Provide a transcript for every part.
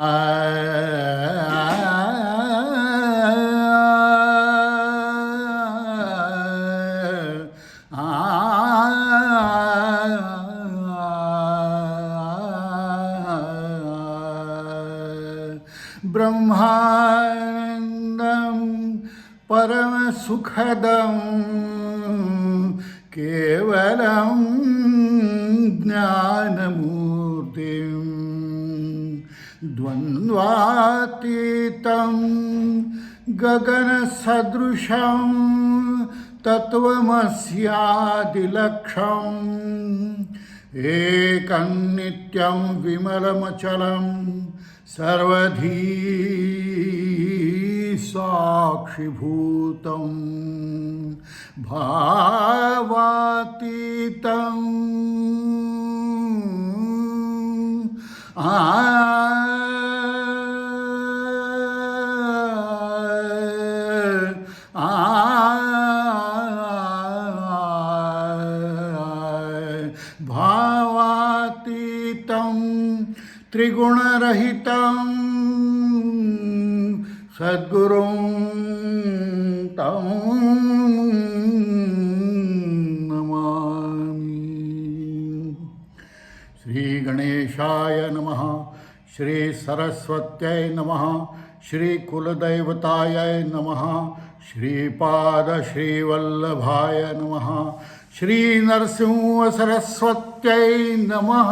ब्रह्मानंदं परमसुखदं केवलं ज्ञानमूर्तिं द्वन्द्वातीतं गगनसदृशं तत्त्वमस्यादिलक्ष्यम् एकं नित्यं विमलमचलं सर्वधी साक्षिभूतं भावातीतं भावातीतं त्रिगुणरहितं सद्गुरुं तं नमामि। श्री गणेशाय नमः, श्री सरस्वत्यै नमः, श्री कुलदैवताय नमः, श्रीपाद श्रीवल्लभाय नमः, श्री नरसिंह सरस्वत्यै नमः।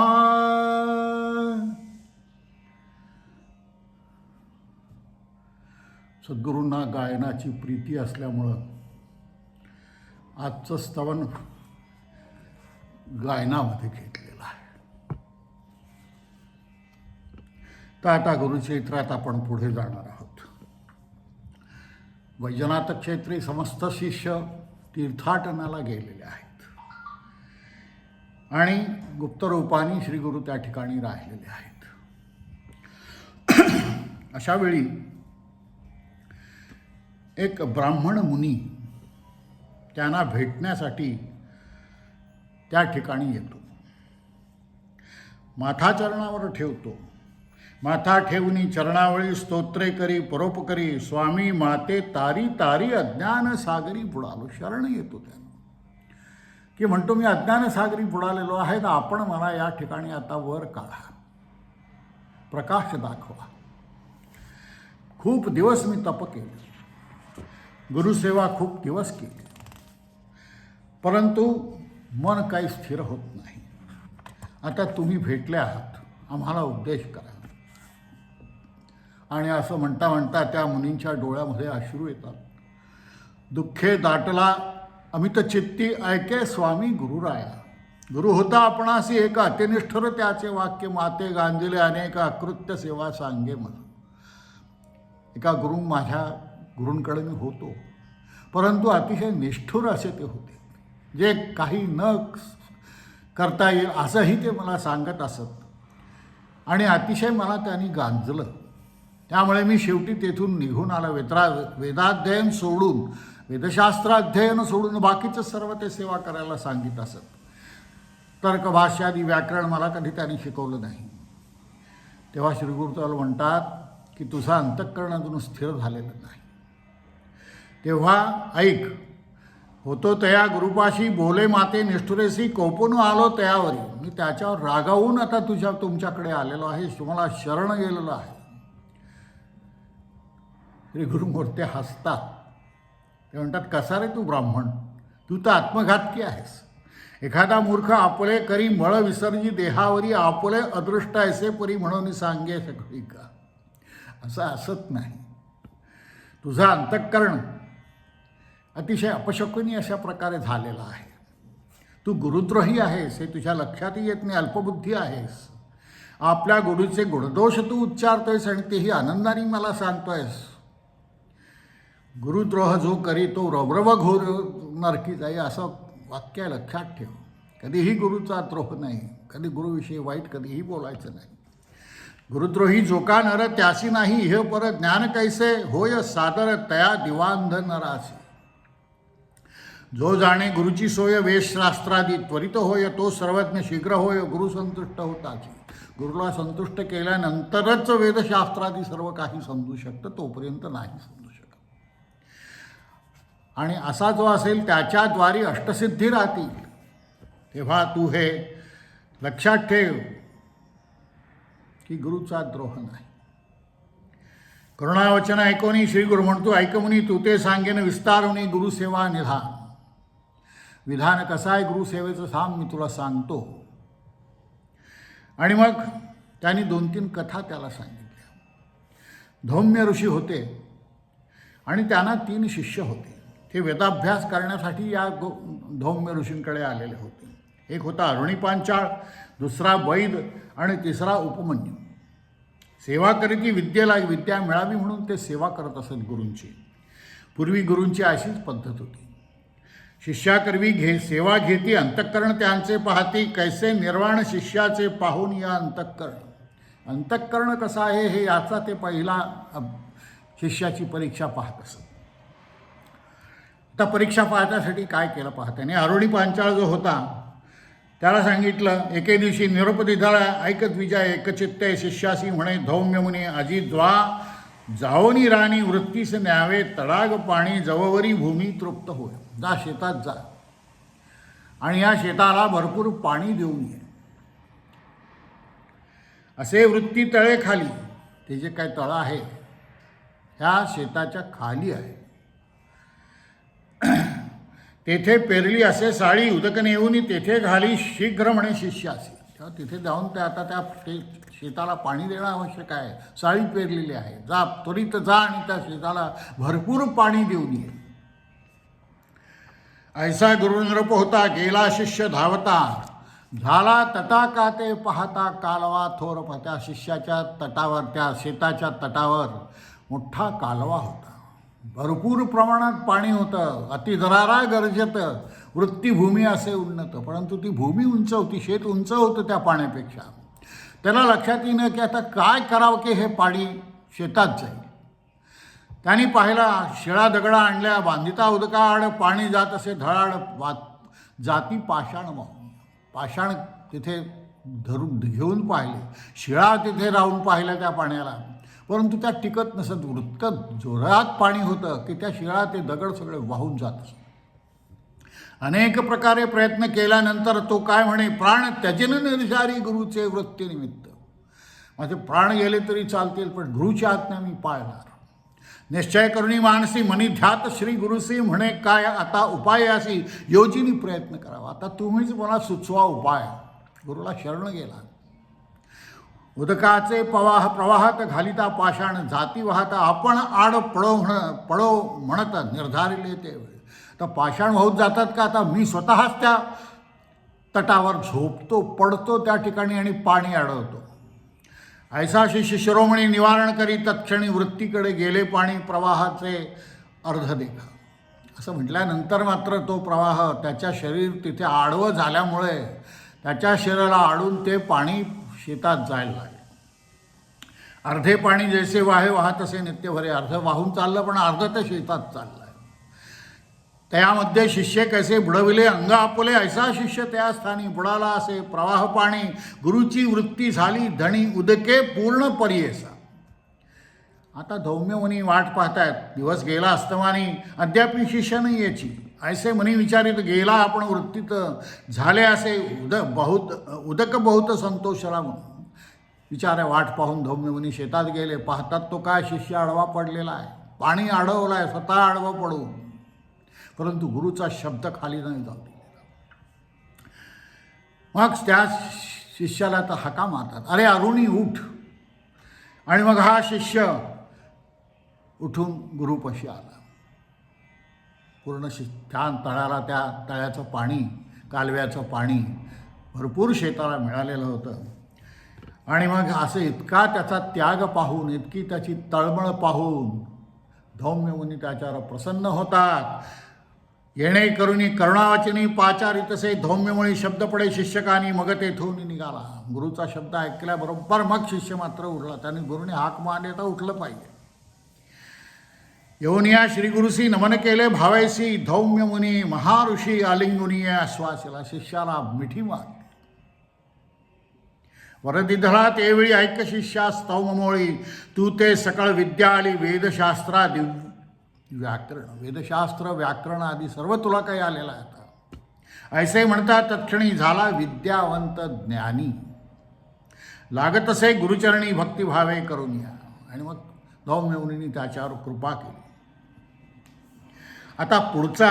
सद्गुरूंना गायनाची प्रीती असल्यामुळं आजचं स्तवन गायनामध्ये घेतलेलं आहे. तर आता गुरुचरित्रात आपण पुढे जाणार आहोत. वैजनाथ क्षेत्री समस्त शिष्य तीर्थाटनाला गेलेले आहेत आणि गुप्तरूपाने श्रीगुरु त्या ठिकाणी राहिलेले आहेत. अशा वेळी एक ब्राह्मण मुनी त्यांना भेटण्यासाठी त्या ठिकाणी येतो. माथा चरणावर ठेवतो. माथा ठेवणी चरणावळी स्तोत्रे करी परोपकरी स्वामी माते तारी तारी अज्ञान सागरी बुडालो. शरण येतो त्यांना की म्हणतो मी अज्ञान सागरी बुडालेलो आहे ना, आपण मला या ठिकाणी आता वर काढा, प्रकाश दाखवा. खूप दिवस मी तप केले, गुरुसेवा खूप दिवस केली, परंतु मन काही स्थिर होत नाही. आता तुम्ही भेटले आहात, आम्हाला उपदेश करा. आणि असं म्हणता म्हणता त्या मुनींच्या डोळ्यामध्ये अश्रू येतात. दुःखे दाटला अमित चित्ती ऐके स्वामी गुरुराया. गुरु होता आपणासी एका अतिनिष्ठुर त्याचे वाक्य माते गांजिले अनेक अकृत्य सेवा सांगे मज. एका माझ्या गुरूंकडे मी होतो, परंतु अतिशय निष्ठुर असे ते होते, जे काही न करता येईल असंही ते मला सांगत असत आणि अतिशय मला त्यांनी गांजलं. त्यामुळे मी शेवटी तेथून निघून आलो. वेदाध्ययन सोडून, वेदशास्त्र अध्ययन सोडून बाकीचं सर्व ते सेवा करायला सांगित असत. तर्कभाष्यादी व्याकरण मला कधी त्यांनी शिकवलं नाही. तेव्हा श्रीगुरु त्याला म्हणतात की तुझं अंतःकरण अजून स्थिर झालेलं नाही. तेव्हा ऐक, होतो तया गुरुपाशी बोले माते निष्ठुरेसी कोपून आलो तयावरी. मी त्याच्यावर रागावून आता तुमच्याकडे आलेलो आहे, तुम्हाला शरण गेलेलो आहे. श्री गुरुमूर्ती हसतात. ते म्हणतात कसा रे तू ब्राह्मण, तू तर आत्मघातकी आहेस. एखादा मूर्ख आपले करी मळ विसर्जी देहावरी आपले अदृष्ट ऐसे परी म्हणून सांगे सगळी का. असं असत नाही. तुझं अंतःकरण अतिशय अपशकुनी अशा प्रकारे झालेला आहे. तू गुरुद्रोही आहेस हे तुझ्या लक्षातही येत नाही. अल्पबुद्धी आहेस. आपल्या गुरुचे गुणदोष तू उच्चारतोयस आणि तेही आनंदाने मला सांगतोयस. गुरुद्रोह जो करी तो रवरव घोर नरकी जाई असं वाक्य लक्षात ठेव. कधीही गुरुचा द्रोह नाही, कधी गुरुविषयी वाईट कधीही बोलायचं नाही. गुरुद्रोही जोका नर त्यासी नाही, हे पर ज्ञान कैसे होय सादर तया दिवांध नरासी. जो जाणे गुरुची सोय वेशशास्त्रादी त्वरित होय, तो सर्वज्ञ शीघ्र होय गुरुसंतुष्ट होताची. गुरुला संतुष्ट केल्यानंतरच वेदशास्त्रादी सर्व काही समजू शकतं, तोपर्यंत नाही समजू शकत. आणि असा जो असेल त्याच्याद्वारे अष्टसिद्धी राहतील. तेव्हा तू हे लक्षात ठेव की गुरुचा द्रोह नाही. करुणावचन ऐकोनी श्री गुरु म्हणतो, ऐकमुनी तू ते सांगेन विस्तारुनी गुरुसेवा निधान. विधान कसं आहे गुरुसेवेचं सांग, मी तुला सांगतो. आणि मग त्यांनी 2-3 कथा त्याला सांगितल्या. धौम्य ऋषी होते आणि त्यांना 3 शिष्य होते. ते वेदाभ्यास करण्यासाठी या धौम्य ऋषींकडे आलेले होते. एक होता अरुणी पांचाळ, दुसरा वैद आणि तिसरा उपमन्यू. सेवा करीती विद्या मिळावी म्हणून ते सेवा करत असत गुरूंची. पूर्वी गुरूंची अशीच पद्धत होती. शिष्याकरवी सेवा घेती अंतःकरण त्यांचे पाहती, कैसे निर्वाण शिष्याचे पाहून या अंतःकरण. अंतःकरण कसं आहे हे याचा ते पहिला शिष्याची परीक्षा पाहत असत. आता परीक्षा पाहण्यासाठी काय केलं पाहत. आणि अरुणी पांचाळ जो होता त्याला सांगितलं, एके दिवशी निरोप दिला, ऐकत विजय एकचित्ते शिष्यासी म्हणे, धौम्य मुनी अजिद्वा जाओनी राणी वृत्तीस न्यावे, तडाग पाणी जववरी भूमी तृप्त होय. जा शेतात जा आणि या शेताला भरपूर पाणी देऊन ये. असे वृत्ती तळे खाली, ते जे काय तळं आहे ह्या शेताच्या खाली आहे, तेथे पेरली असे साळी उदक नेऊन तेथे घाली शीघ्र म्हणे शिष्यासी. तेव्हा तिथे जाऊन ते आता त्या शेताला पाणी देणं आवश्यक आहे. साळी पेरलेली आहे, जा त्वरित जा आणि त्या शेताला भरपूर पाणी देऊन ये. ऐसा गुरुनिरोप होता, गेला शिष्य धावता, झाला तटाका ते पाहता कालवा थोर. त्या शिष्याच्या तटावर, त्या शेताच्या तटावर मोठा कालवा होता. भरपूर प्रमाणात पाणी होतं, अतिदरारा गरजत, वृत्तीभूमी असे उन्नत. परंतु ती भूमी उंच होती, शेत उंच होतं त्या पाण्यापेक्षा. त्याला लक्षात येणं की आता काय करावं की हे पाणी शेतात जाईल. त्यांनी पाहिला, शिळा दगडा आणल्या, बांधिता उदकाआड पाणी जात असे धडाड जाती पाषाण वाहून. पाषाण तिथे घेऊन पाहिले, शिळा तिथे राहून पाहिलं त्या पाण्याला, परंतु त्या टिकत नसत. इतकं जोरात पाणी होतं की त्या शिळा ते दगड सगळे वाहून जात असत. अनेक प्रकारे प्रयत्न केल्यानंतर तो काय म्हणे, प्राण त्यजन निर्जारी गुरुचे वृत्तीनिमित्त. माझे प्राण गेले तरी चालतील पण गुरुची आज्ञा मी पाळणार. निश्चय करुणी मानसी मनी ध्यात श्री गुरुसी म्हणे, काय आता उपायासी योजिनी प्रयत्न करावा. आता तुम्हीच मला सुचवा उपाय. गुरुला शरण गेला. उदकाचे प्रवाहात घालिता पाषाण जाती वाहता, आपण आड पडो म्हणत निर्धारिले ते वेळ. तर पाषाण वाहून जातात का, आता मी स्वतःच त्या तटावर झोपतो, पडतो त्या ठिकाणी आणि पाणी अडवतो. ऐसा शिष्य शिरोमणी निवारण करी तत्क्षणी वृत्तीकडे गेले पाणी प्रवाहाचे अर्ध देखा. असं म्हटल्यानंतर मात्र तो प्रवाह त्याच्या शरीर तिथे आडवं झाल्यामुळे त्याच्या शरीराला आडून ते पाणी शेतात जायला लागले. अर्धे पाणी जैसे वाहे वाहत असे नित्यभरे. अर्ध वाहून चाललं पण अर्ध ते शेतात चाललं. त्यामध्ये शिष्य कैसे बुडविले अंग आपुले, ऐसा शिष्य त्या स्थानी बुडाला असे प्रवाह पाणी. गुरुची वृत्ती झाली धणी उदके पूर्ण परियेसा. आता धौम्य मुनी वाट पाहतायत. दिवस गेला अस्तमानी, अद्यापी शिष्य नाही याची. ऐसे मनी विचारित गेला आपण वृत्तीत झाले असे उदक बहुत संतोषला. म्हणून विचार वाट पाहून धौम्य मुनी शेतात गेले. पाहतात तो काय शिष्य आडवा पडलेला आहे, पाणी अडवलं आहे, स्वतः आडवं पडून. परंतु गुरुचा शब्द खाली नाही जाऊ दिलेला. मग त्या शिष्याला तर हाका मारतात, अरे अरुणी उठ. आणि मग हा शिष्य उठून गुरुपाशी आला. पूर्ण त्या तळ्याला, त्या तळ्याचं पाणी, कालव्याचं पाणी भरपूर शेताला मिळालेलं होतं. आणि मग असं इतका त्याचा त्याग पाहून, इतकी त्याची तळमळ पाहून धौम्य मुनी त्याच्यावर प्रसन्न होतात. येणे करुणी करुणावचनी पाचारितसे धौम्यमुळी शब्द पडे शिष्यकानी. मग तेथून निघाला. गुरुचा शब्द ऐकल्याबरोबर मग शिष्य मात्र उठला. त्याने गुरुने हाक मारली तर उठलं पाहिजे. येऊन या श्रीगुरुसी नमन केले भावैसी. धौम्य मुनी महाऋषी आलिंगुनी आश्वासला. शिष्याला मिठी मारली वरदिधला तेवेळी ऐक शिष्या स्तवमोळी, तू ते सकळ विद्या आली वेदशास्त्रा व्याकरण, वेदशास्त्र व्याकरण आदी सर्व तुला काही आलेलं आहे आता. ऐसे म्हणता तत्क्षणी झाला विद्यावंत ज्ञानी, लागत असे गुरुचरणी भक्तिभावे करून या. आणि मग धौम्यमुनींनी त्याच्यावर कृपा केली. आता पुढचा,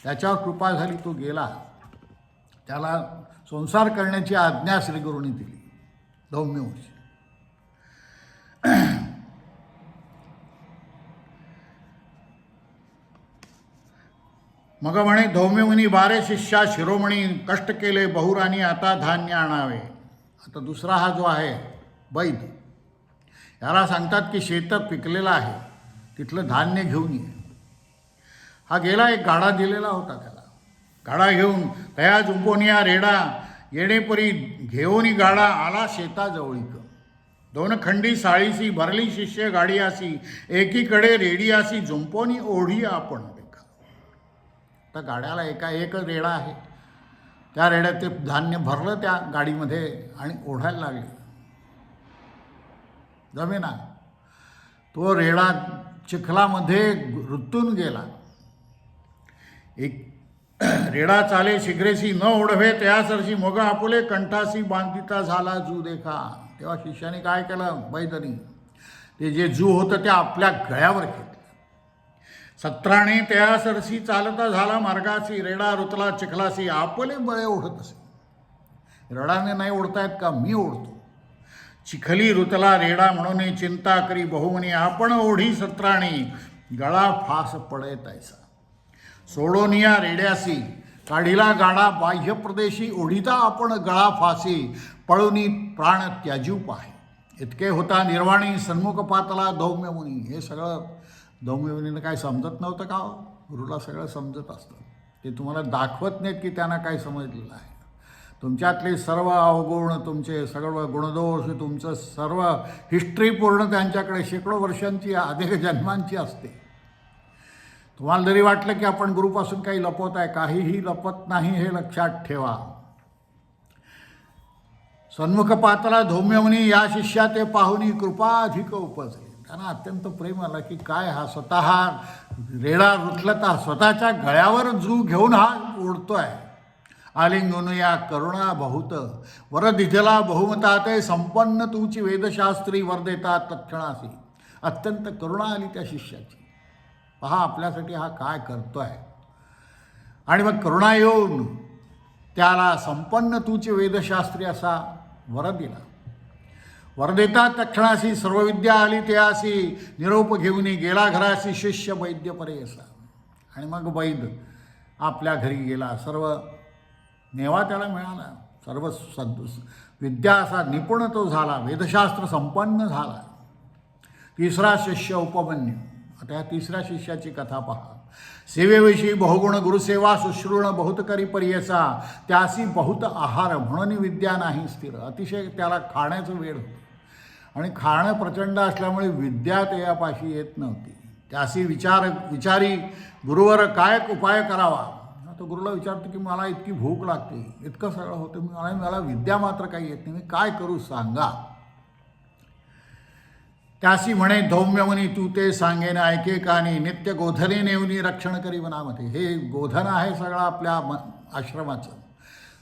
त्याच्यावर कृपा झाली, तो गेला, त्याला संसार करण्याची आज्ञा श्रीगुरूंनी दिली धौम्यमुनी. मग म्हणे धौम्यमुनी बारे शिष्या शिरोमणी, कष्ट केले बहुरानी आता धान्य आणावे. आता दुसरा हा जो आहे वैद, याला सांगतात की शेतं पिकलेलं आहे, तिथलं धान्य घेऊन ये. हा गेला, एक गाडा दिलेला होता त्याला. गाडा घेऊन तया जुंपोनिया रेडा येणेपरी घेऊन गाडा आला शेताजवळीक. दोन खंडी साळीसी भरली शिष्य गाडी आसी, एकीकडे रेडी आसी जुंपोनी ओढी आपण. तर गाड्याला एक रेडा आहे, त्या रेड्यात ते धान्य भरलं त्या गाडीमध्ये आणि ओढायला लागले. जमेना, तो रेडा चिखलामध्ये रुतून गेला. एक रेडा चाले शिग्रेसी न ओढवे त्यासरशी मग आपुले कंठासी बांधिता झाला जू देखा. तेव्हा शिष्याने काय केलं, वैद्यनी ते जे जू होतं ते आपल्या गळ्यावर घेतलं. सत्राने त्यासरशी चालता झाला मार्गासी, रेडा रुतला चिखलासी आपले बळे ओढत असे. रेडाने नाही ओढतायत का, मी ओढतो. चिखली रुतला रेडा म्हणून चिंता करी बहुमनी, आपण ओढी सत्राणी गळा फास पडे तैसा. सोडोनिया रेड्यासी काढिला गाडा बाह्य प्रदेशी, ओढिता आपण गळा फासी पळुनी प्राण त्याजू पाहे. इतके होता निर्वाणी सन्मुख पातला धौम्यमुनी. हे सगळं धौम्यमुनीनं काय समजत नव्हतं का? गुरुला सगळं समजत असतं, ते तुम्हाला दाखवत नाहीत की त्यांना काय समजलेलं आहे. तुमच्यातले सर्व अवगुण, तुमचे सर्व गुणदोष, तुमचं सर्व हिस्ट्री पूर्ण त्यांच्याकडे शेकडो वर्षांची, अनेक जन्मांची असते. तुम्हाला जरी वाटलं की आपण गुरुपासून काही लपवत आहे, काहीही लपत नाही, हे लक्षात ठेवा. सन्मुख पातला धौम्यमुनी या शिष्या ते पाहुनी कृपा अधिक उपजली. त्यांना अत्यंत प्रेम आला की काय हा स्वतः रेडा रुतलता स्वतःच्या गळ्यावर जू घेऊन हा ओढतोय. आलिंगन या करुणा बहुत वर दिधला बहुमता, ते संपन्न तुमची वेदशास्त्री वर देतात तत्क्षणासी. अत्यंत करुणा आली त्या शिष्याची, पहा आपल्यासाठी हा काय करतोय. आणि मग करुणा येऊन त्याला संपन्न तुची वेदशास्त्री असा वर दिला. वर देतात तक्षणाशी सर्व विद्या आली त्यासी, निरोप घेऊन गेला घराशी शिष्य वैद्य परेसा. आणि मग वैद्य आपल्या घरी गेला. सर्व मेवा त्याला मिळाला, सर्व विद्या असा निपुण तो झाला, वेदशास्त्र संपन्न झाला. तिसरा शिष्य उपमन्यू. आता या तिसऱ्या शिष्याची कथा पहा. सेवेविषयी बहुगुण गुरुसेवा शुश्रूण बहुत करी परियसा, त्यासी बहुत आहार म्हणून विद्या नाही स्थिर. अतिशय त्याला खाण्याचं वेळ होतं आणि खाणं प्रचंड असल्यामुळे विद्या त्यापाशी येत नव्हती. त्यासी विचारी गुरुवर काय उपाय करावा. तो गुरुला विचारतो की मला इतकी भूक लागते, इतकं सगळं होतं, मला विद्या मात्र काही येत नाही, मी काय करू सांगा. त्यासी म्हणे धौम्यमुनी तू ते सांगेन ऐके कानी, नित्य गोधने नेऊनी रक्षण करी वनामध्ये. हे गोधन आहे सगळं आपल्या आश्रमाचं.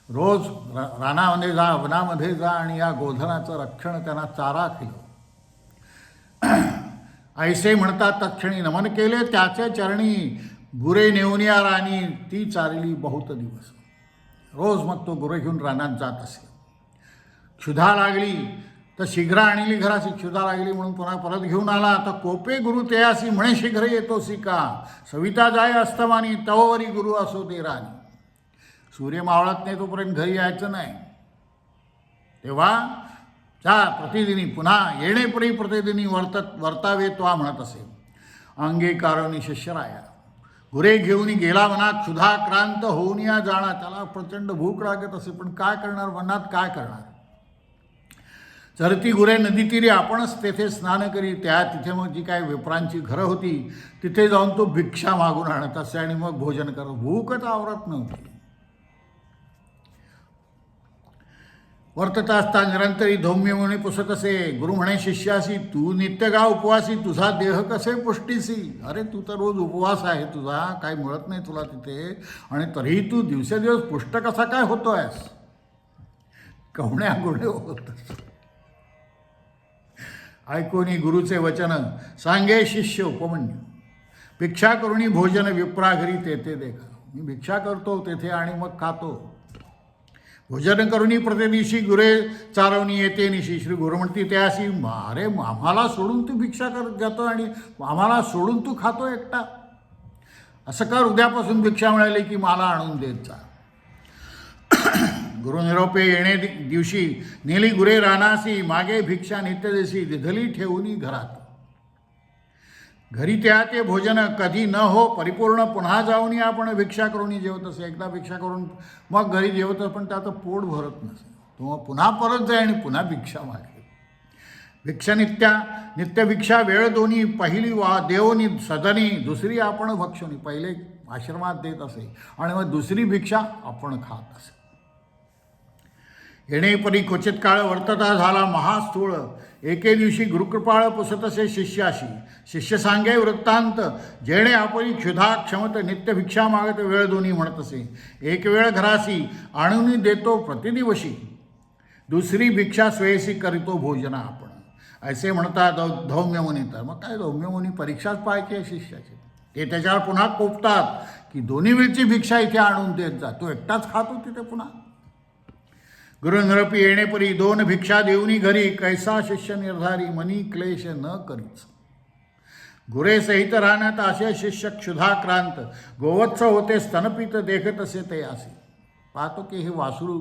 रोज रानामध्ये जा, वनामध्ये जा आणि या गोधनाचं रक्षण, त्यांना चारा केलं. ऐसे म्हणतात तत्क्षणी नमन केले त्याचे चरणी, गुरे नेऊन या राणी ती चालली बहुत दिवस. रोज मग तो गुरे घेऊन रानात जात असे. क्षुधा लागली तर शीघ्र आणली घराशी. क्षुधा लागली म्हणून पुन्हा परत घेऊन आला. तर कोपे गुरु तेयासी म्हणे शीघ्र येतोसी का, सविता जाय अस्तमानी तववरी गुरु असो ते राणी. सूर्य मावळत नाही तोपर्यंत घरी यायचं नाही. तेव्हा जा प्रतिदिनी पुन्हा येणेपरी प्रतिदिनी वर्तावे तो म्हणत असे. अंगीकारोनी शिष्यराया गुरे घेऊन गेला वनात, क्षुधा क्रांत होऊन या जाणार. त्याला प्रचंड भूक लागत असे, पण काय करणार, वनात काय करणार. चरती गुरे नदी तीरी आपणच तेथे स्नान करी. तिथे मग जी काय विप्रांची घरं होती तिथे जाऊन तो भिक्षा मागून आणत असे आणि मग भोजन करत. भूकच आवरत नव्हती. वर्तता असता निरंतरी धौम्य मुनी पुसत असे. गुरु म्हणे शिष्यासी, तू नित्यगा उपवासी, तुझा देह कसे पुष्टीसी. अरे तू तर रोज उपवास आहे तुझा, काय मिळत नाही तुला तिथे, आणि तरीही तू दिवसेदिवस पुष्ट कसा काय होतोयस. कवण्या गुणे होतस. ऐकोनी गुरुचे वचन, सांगे शिष्य उपमन्यू. भिक्षा करुणी भोजन विप्रा घरी तेथे देखा. मी भिक्षा करतो तेथे आणि मग खातो. भोजन करुणी प्रतिदिवशी गुरे चारवणी येते निशी. श्री गुरु म्हणती त्याशी, अरे आम्हाला सोडून तू भिक्षा करत जातो आणि आम्हाला सोडून तू खातो एकटा. असं कर, उद्यापासून भिक्षा मिळाली की मला आणून देत जा. गुरु निरोपे येणे दिवशी नेली गुरे रानासी. मागे भिक्षा नित्यदेशी दिधली ठेवूनी घरात. घरी त्या ते भोजन कधी न हो परिपूर्ण. पुन्हा जाऊन आपण भिक्षा करून जेवत असे. एकदा भिक्षा करून मग घरी जेवत, पण त्याचं पोट भरत नसे. तो पुन्हा परत जाय आणि पुन्हा भिक्षा मागे. भिक्षा नित्य भिक्षा वेळ दोन्ही. पहिली देवनी सदनी, दुसरी आपण भक्षणी. पहिले आश्रमात देत असे आणि मग दुसरी भिक्षा आपण खात असे. येणेपरी क्वचित काळ वर्तता झाला महास्थूळ. एके दिवशी गुरुकृपाळ पुसत असे शिष्याशी. शिष्य सांगे वृत्तांत, जेणे आपली क्षुधा क्षमत नित्य भिक्षा मागत वेळ दोन्ही म्हणत असे. एक वेळ घरासी आणून देतो प्रतिदिवशी. दुसरी भिक्षा स्वेसी करीतो भोजना आपण. असे म्हणतात धौम्य मुनी. तर मग काय धौम्य मुनी परीक्षाच पाहायची आहे शिष्याची. ते त्याच्यावर पुन्हा कोपतात की दोन्ही वेळची भिक्षा इथे आणून देत जा, तो एकटाच खातो तिथे पुन्हा. गुरु निरपी येणेपरी दोन भिक्षा देऊनी घरी. कैसा शिष्य निर्धारी मनी क्लेश न करीच. गुरे सहित राहण्यात असे शिष्य क्षुधाक्रांत. गोवत्स होते स्तनपित देखत असे ते असे. पाहतो की हे वासरू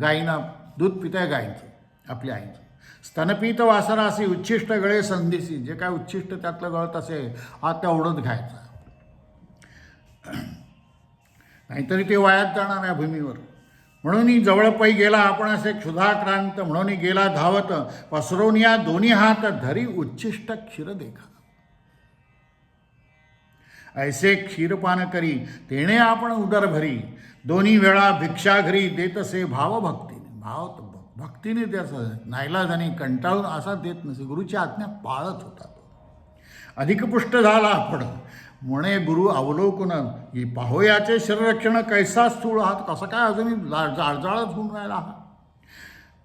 गायीना दूध पिताय गायीचं आपल्या आईचं. स्तनपित वासरासी उच्छिष्ट गळे संधीसी. जे काय उच्छिष्ट त्यातलं गळत असे हा तेवढंच घ्यायचा, नाहीतरी ते वायात जाणार या भूमीवर. म्हणून जवळ पै गेला आपण असे क्षुधाक्रांत. म्हणून गेला धावत पसरवून या दोन्ही हात धरी उच्छिष्ट क्षीर देखा. ऐसे क्षीरपान करी तेणे आपण उदर भरी. दोन्ही वेळा भिक्षा घरी देतसे भावभक्तीने. भक्तीने त्याचं नाईलाजाने कंटाळून असा देत नसे. गुरुची आज्ञा पाळत होता तो. अधिक पुष्ट झाला आपण. म्हणे गुरु अवलोकन, ही पाहोयाचे शरीररक्षण कैसा स्थूळ हात. कसं काय अजूनही जाळजाळच होऊन राहिला हा.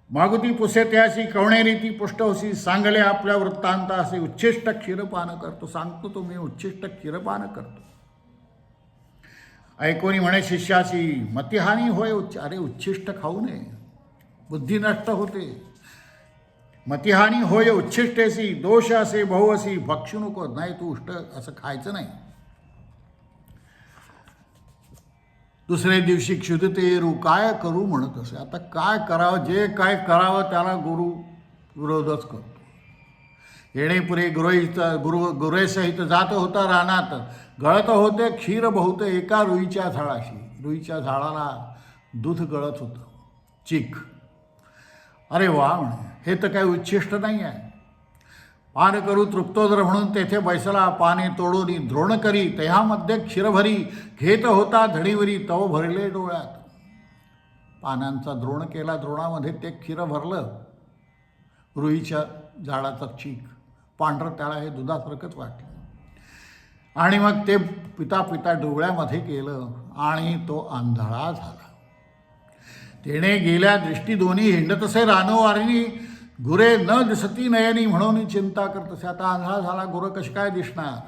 मागुती पुसे त्याशी कवणेरी ती पुष्ट होसी. सांगले आपल्या वृत्तांत असे उच्छिष्ट क्षीरपान करतो. सांगतो तो मी उच्छिष्ट क्षीरपान करतो. ऐकोनी म्हणे शिष्याशी, मतिहानी होय अरे उच्छिष्ट खाऊ नये, बुद्धी नष्ट होते. मतिहानी होय उच्छिष्टेसी. दोष असे बहु असी भक्षू नको. नाही तू उष्ट असं खायचं नाही. दुसरे दिवशी क्षुधतेरू काय करू म्हणत असे. आता काय करावं, जे काय करावं त्याला गुरु विरोधच करतो. येणेपुरे गुरेसहित जात होता रानात. गळत होते क्षीर बहुत एका रुईच्या झाडाशी. रुईच्या झाडाला दूध गळत होतं, चीक. अरे वा म्हणे, हे तर काही उच्छिष्ट नाही आहे. पान करू तृप्तोदर म्हणून तेथे बैसला. पाने तोडोनी द्रोण करी तह्यामध्ये क्षीरभरी. घेत होता धडीवरी तव भरले डोळ्यात. पानांचा द्रोण केला, द्रोणामध्ये ते क्षीर भरलं. रुईच्या झाडाचं चीक पांढरं, त्याला हे दुधासारखंच वाटलं. आणि मग ते पिता पिता डोळ्यामध्ये केलं आणि तो आंधळा झाला. तेणे गेल्या दृष्टी दोन्ही हिंडतसे रानोवारिणी. गुरे न दिसती नयनी म्हणून चिंता करतसे. आता आंधळा झाला, गुरं कशी काय दिसणार.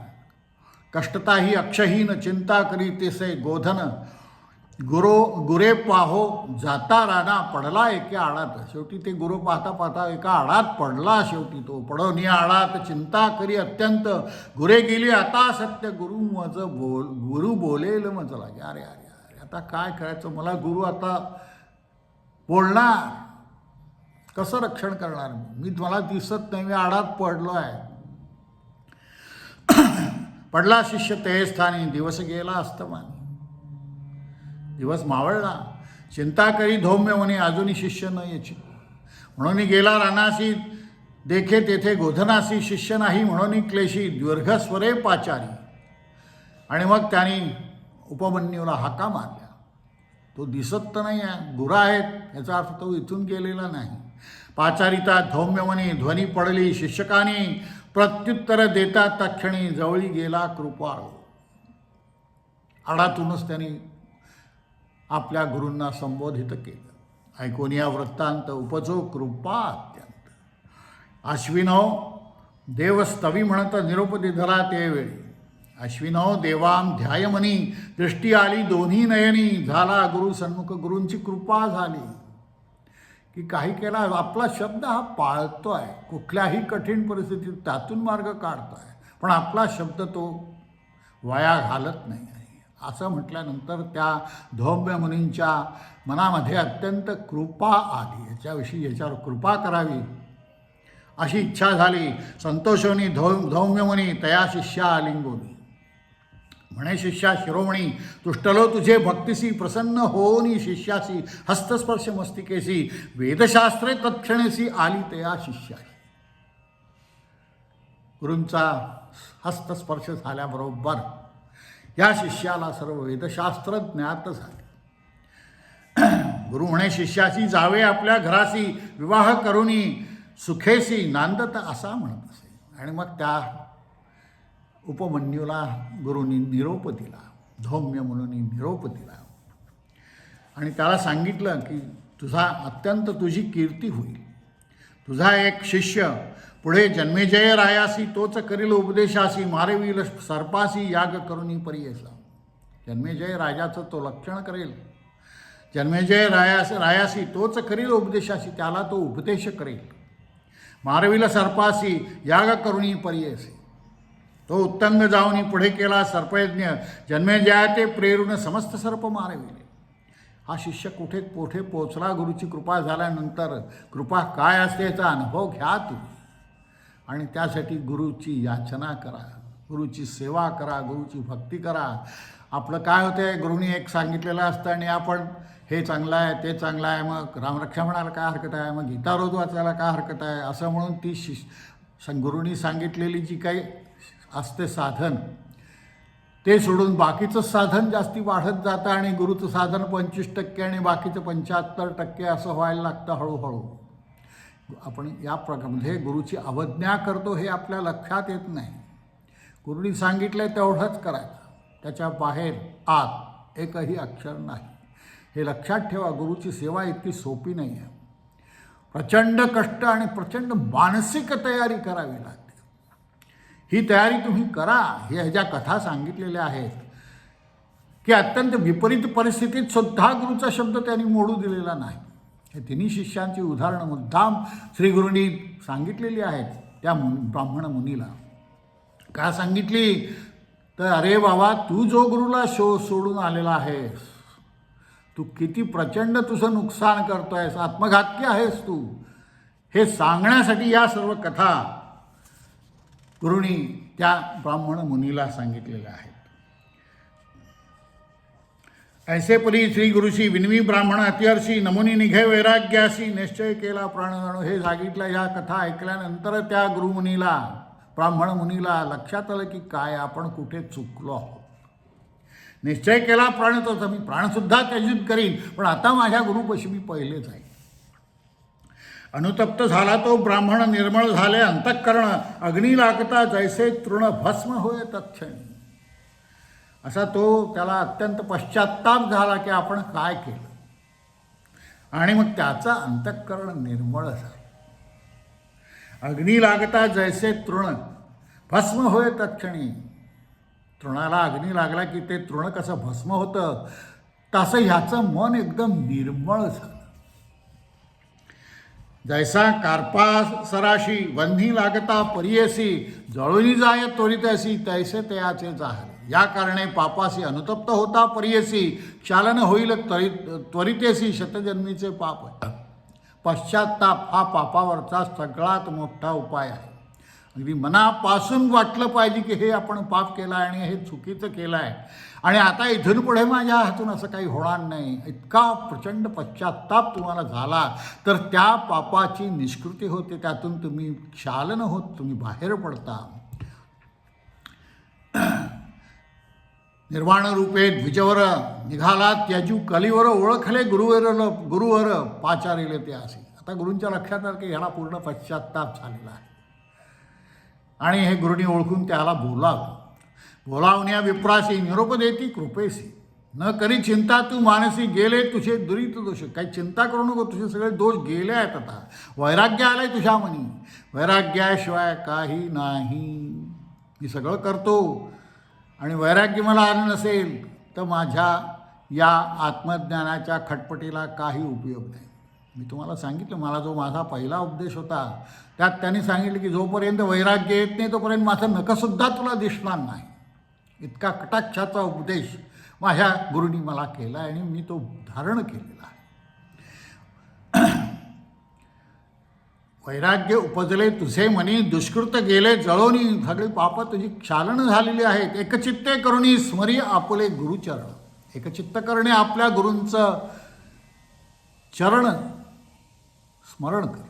कष्टताही अक्षहीन चिंता करी तेसे गोधन. गुरे पाहो जाता राना पडला एके आडात. शेवटी ते गुरु पाहता पाहता एका आडात पडला. शेवटी तो पडवणी आडात चिंता करी अत्यंत. गुरे गेली आता सत्य. गुरु बोलेल मज लागे. अरे अरे अरे आता काय करायचं, मला गुरु आता बोलणार, कसं रक्षण करणार मी. मला दिसत नाही, मी आडात पडलो आहे. पडला शिष्य ते स्थानी. दिवस गेला अस्तमानी. दिवस मावळला. चिंता करी धौम्य म्हणे अजूनही शिष्य न याची. म्हणून गेला रानासी. देखे तेथे गोधनासी. शिष्य नाही म्हणून क्लेशी. तो दिसत तर नाही आहे, गुरा आहेत याचा अर्थ तो इथून गेलेला नाही. पाचारिता धौम्यमनी ध्वनी पडली शिक्षकानी, प्रत्युत्तर देता तक्षणी जवळी गेला कृपाळू. आडातूनच त्यांनी आपल्या गुरूंना संबोधित केलं. ऐकून या वृत्तांत उपजो कृपा अत्यंत. अश्विनव देवस्तवी म्हणत निरोपती धरा ते वेळी, अश्विनव देवाम ध्यायमनी दृष्टी आली दोन्ही नयनी, झाला गुरु सन्मुख गुरूंची कृपा झाली. की काही केला आपला शब्द हा पाळतोय, कुठल्याही कठीण परिस्थितीत त्यातून मार्ग काढतोय, पण आपला शब्द तो वाया घालत नाही आहे. असं म्हटल्यानंतर त्या धौम्य मुनींच्या मनामध्ये अत्यंत कृपा आली. याच्यावर कृपा करावी अशी इच्छा झाली. संतोषोनी धौम्यमुनी तया शिष्या लिंगोनी. म्हणे शिष्या शिरोमणी, तुष्टलो तुझे भक्तिसी, प्रसन्न होनी शिष्यासी, हस्तस्पर्श मस्तिकेसी, वेदशास्त्रे तत्क्षणेसी आली तया शिष्याशी. गुरूंचा हस्तस्पर्श झाल्याबरोबर या शिष्याला सर्व वेदशास्त्र ज्ञात झाले. गुरु म्हणे शिष्याशी, जावे आपल्या घरासी, विवाह करुनी सुखेसी नांदत असा म्हणत असे. आणि मग त्या उपमन्यूला गुरूंनी निरोप दिला, धौम्य म्हणून निरोप दिला आणि त्याला सांगितलं की तुझी कीर्ती होईल. तुझा एक शिष्य पुढे जन्मेजय रायासी, तोच करील उपदेशासी, मारेवील सर्पासी याग करुनी परियेसा. जन्मेजय राजाचं तो लक्षण करेल. जन्मेजय रायासी तोच करील उपदेशासी, त्याला तो उपदेश करेल. मारविल सर्पासी याग करुनी परियेसी, तो उत्तंग जाऊनी पुढे केला सर्पयज्ञ, जन्मेजया ते प्रेरून समस्त सर्प मारविले. हा शिष्य कुठे पोचला गुरुची कृपा झाल्यानंतर. कृपा काय असते याचा अनुभव घ्या तुम्ही आणि त्यासाठी गुरुची याचना करा, गुरुची सेवा करा, गुरुची भक्ती करा. आपलं काय होतं आहे, गुरुनी एक सांगितलेलं असतं आणि आपण हे चांगलं आहे ते चांगलं आहे, मग रामरक्षा म्हणायला काय हरकत आहे, मग गीता रोज वाचायला काय हरकत आहे, असं म्हणून ती गुरुनी सांगितलेली जी काही असते साधन ते सोडून बाकीचं साधन जास्ती वाढत जातं आणि गुरुचं साधन 25% आणि बाकीचं 75% असं व्हायला लागतं हळूहळू. आपण या प्रकारामध्ये गुरुची अवज्ञा करतो हे आपल्या लक्षात येत नाही. गुरुनी सांगितलं तेवढंच करायचं, त्याच्या बाहेर आत एकही अक्षर नाही. हे लक्षात ठेवा, गुरुची सेवा इतकी सोपी नाही आहे. प्रचंड कष्ट आणि प्रचंड मानसिक तयारी करावी लागते. ही तयारी तुम्ही करा. हे ज्या कथा सांगितलेल्या आहेत की अत्यंत विपरीत परिस्थितीत सुद्धा गुरुचा शब्द त्यांनी मोडू दिलेला नाही. हे तिन्ही शिष्यांची उदाहरणं मुद्दाम श्रीगुरूंनी सांगितलेली आहेत. त्या ब्राह्मण मुनीला का सांगितली तर, अरे बाबा, तू जो गुरुला सोडून आलेला आहेस, तू किती प्रचंड तुझं नुकसान करतोयस, आत्मघातकी आहेस तू, हे सांगण्यासाठी या सर्व कथा गुरुनी त्या ब्राह्मण मुनीला सांगितलेल्या आहेत. ऐसे परी श्री गुरुशी विनवी ब्राह्मण अतिहर्षी, नमुनी निघे वैराग्यासी, निश्चय केला प्राणजाणू. हे सांगितलं. या कथा ऐकल्यानंतर त्या गुरुमुनीला, ब्राह्मण मुनीला लक्षात आलं की काय आपण कुठे चुकलो आहोत. निश्चय केला प्राणतोच, मी प्राणसुद्धा त्याजित करीन, पण आता माझ्या गुरुपाशी मी पहिले जाईल. अनुतप्त झाला तो ब्राह्मण, निर्मळ झाले अंतःकरण, अग्नी लागता जैसे तृण भस्म होय तत्क्षणी. असा तो त्याला अत्यंत पश्चात्ताप झाला की आपण काय केलं, आणि मग त्याचा अंतःकरण निर्मळ झालं. अग्नी लागता जैसे तृण भस्म होय तत्क्षणी. तृणाला अग्नी लागला की ते तृण कसं भस्म होतं, तसं ह्याचं मन एकदम निर्मळ झालं. जैसा कार्पा सराशी वन्ही लागता परियेसी, जळूनी जाय त्वरितसी, तैसे तयाचे जाहले. या कारणे पापासी अनुतप्त होता परियेसी, क्षालन होईल त्वरितेसी, शतजन्मीचे पाप. पश्चात्ताप हा पापावरचा सगळ्यात मोठा उपाय आहे. अगदी मनापासून वाटलं पाहिजे की हे आपण पाप केलं आहे आणि हे चुकीचं केलं आहे आणि आता इथून पुढे माझ्या हातून असं काही होणार नाही. इतका प्रचंड पश्चात्ताप तुम्हाला झाला तर त्या पापाची निष्कृती होते, त्यातून तुम्ही क्षालन होत, तुम्ही बाहेर पडता. निर्वाण रूपे द्विजवर निघाला त्याजू कलीवर ओळखले गुरुवर पाचारिले ते असे. आता गुरूंच्या लक्षात आलं की ह्याला पूर्ण पश्चात्ताप झालेला आहे आणि हे गुरुनी ओळखून त्याला बोलावण्या विप्रासी निरोप देती कृपेसी. न करी चिंता तू मानसी गेले तुझे दुरित दोष. काही चिंता करू नको, तुझे सगळे दोष गेले आहेत. आता वैराग्य आलंय तुझ्या मनी, वैराग्याशिवाय काही नाही. मी सगळं करतो आणि वैराग्य मला आलं नसेल तर माझ्या या आत्मज्ञानाच्या खटपटीला काही उपयोग नाही. मी तुम्हाला सांगितलं, मला जो माझा पहिला उपदेश होता त्यात त्यांनी सांगितलं की जोपर्यंत वैराग्य येत नाही तोपर्यंत माझं नखसुद्धा तुला दिसणार नाही. इतका कटाक्षाचा उपदेश माझ्या गुरुनी मला केला आणि मी तो धारण केलेला आहे. वैराग्य उपजले तुझे मनी, दुष्कृत गेले जळोनी. सगळी पापं तुझी क्षालन झालेली आहेत. एकचित्ते करुणी स्मरी आपले गुरुचरण. एकचित्त करणे आपल्या गुरूंचं चरण स्मरण कर.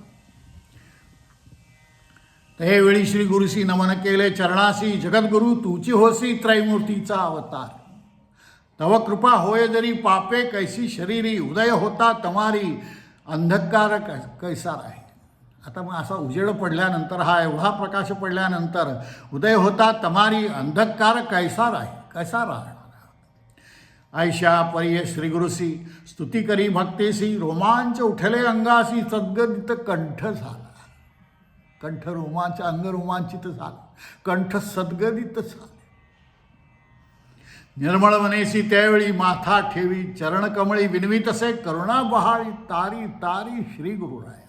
ते वेळी श्री गुरुसी नमन केले चरणासी. जगद्गुरु तूची होसी त्रैमूर्तीचा अवतार. तव कृपा होय जरी पापे कैसी शरीरी. उदय होता तमारी अंधकार कैसा राही. आता मग असा उजेड पडल्यानंतर, हा एवढा प्रकाश पडल्यानंतर उदय होता तमारी अंधकार कैसा राहणार. ऐशा पर्य श्रीगुरुसी स्तुती करी भक्तेसी. रोमांच उठले अंगासी सद्गदित कंठ झाला. कंठ रोमांच, अंग रोमांचित झालं, कंठ सद्गदित झाला. निर्मळ मनेसी त्यावेळी माथा ठेवी. चरण कमळी विनवी तसे करुणा बहाळी. तारी तारी श्री गुरुराया.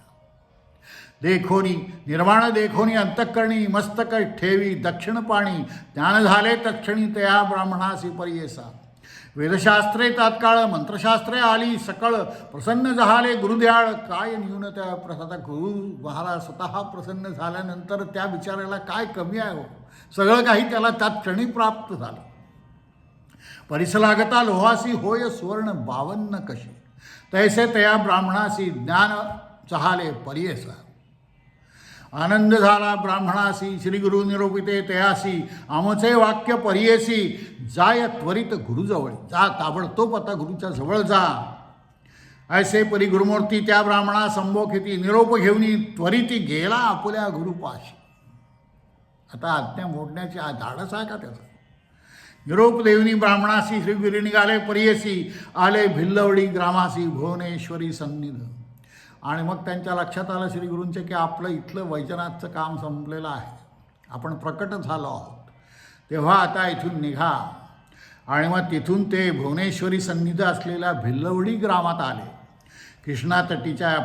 देखोनी निर्वाण देखोनी अंतःकरणी मस्तक ठेवी. दक्षिण पाणी ज्ञान झाले तत्क्षणी तया ब्राह्मणासी पर्येसा. वेदशास्त्रे तात्काळ मंत्रशास्त्रे आली सकळ. प्रसन्न झाले गुरुद्याळ काय न्यून त्या प्रसाद. गुरु महाराज स्वतः प्रसन्न झाल्यानंतर त्या बिचाऱ्याला काय कमी आहे हो. सगळं काही त्याला तत्क्षणी प्राप्त झालं. परिसलागता लोहासी होय सुवर्ण 52 कशी. तैसे तया ब्राह्मणासी ज्ञान चहाले पर्येसा. आनंद झाला ब्राह्मणासी श्रीगुरु निरोपिते तयासी. आमचे वाक्य पर्येसी. जाय त्वरित गुरुजवळ. जा ताबडतोब आता गुरुच्या जवळ जा. ऐसे परी गुरुमूर्ती त्या ब्राह्मणा संबोखिती. निरोप घेऊनी त्वरिती गेला आपल्या गुरुपाशी. आता आज्ञा मोडण्याची धाडस आहे का त्याचं. निरोप देवनी ब्राह्मणासी श्रीगुरु निघाले पर्येसी. आले भिल्लवडी ग्रामासी भुवनेश्वरी सन्निध. आणि मग त्यांच्या लक्षात आलं श्रीगुरूंचे की आपलं इथलं वैजनाथचं काम संपलेलं आहे, आपण प्रकट झालो आहोत. तेव्हा आता इथून निघा. आणि मग तिथून ते भुवनेश्वरी सन्निध असलेल्या भिल्लवडी ग्रामात आले. कृष्णा तटीच्या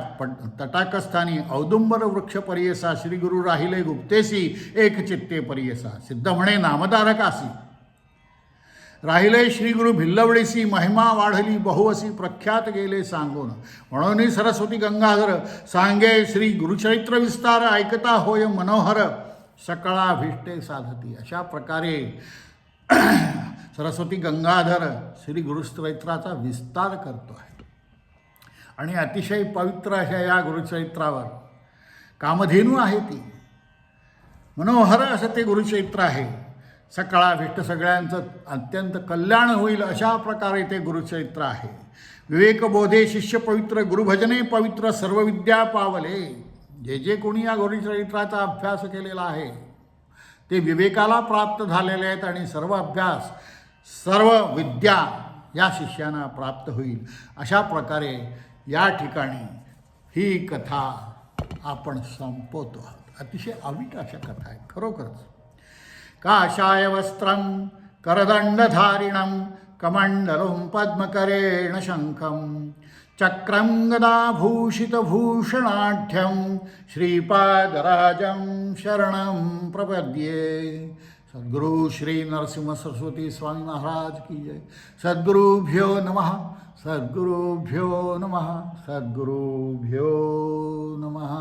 तटाकस्थानी औदुंबर वृक्ष पर्येसा. श्रीगुरु राहिले गुप्तेसी एकचित्ते पर्येसा. सिद्ध म्हणे नामधारकासी. राहिले श्रीगुरु भिल्लवडीसी. महिमा वाढली बहुवसी प्रख्यात गेले सांगून. म्हणून सरस्वती गंगाधर सांगे श्री गुरुचरित्र विस्तार. ऐकता होय मनोहर सकळाभीष्टे साधती. अशा प्रकारे सरस्वती गंगाधर श्री गुरुचरित्राचा विस्तार करतो आहे. आणि अतिशय पवित्र अशा या गुरुचरित्रावर कामधेनू आहे ती. मनोहर असं ते गुरुचरित्र आहे. सकळाभीष्ट सगळ्यांचं अत्यंत कल्याण होईल अशा प्रकारे ते गुरुचरित्र आहे. विवेकबोधे शिष्य पवित्र. गुरुभजने पवित्र सर्व विद्या पावले. जे जे कोणी या गुरुचरित्राचा अभ्यास केलेला आहे ते विवेकाला प्राप्त झालेले आहेत आणि सर्व अभ्यास सर्व विद्या या शिष्यांना प्राप्त होईल. अशा प्रकारे या ठिकाणी ही कथा आपण संपवतो आहोत. अतिशय अवीट अशा कथा आहेत खरोखरच. काषाय वस्त्रं करदंडधारिणं कमंडलुं पद्मकरेण शंखं चक्रं गदाभूषितभूषणाढ्यं श्रीपादराजं शरणं प्रपद्ये. सद्गुरु श्री नरसिंह सरस्वती स्वामी महाराज की जय. सद्गुरुभ्यो नमः. सद्गुरुभ्यो नमः. सद्गुरुभ्यो नमः.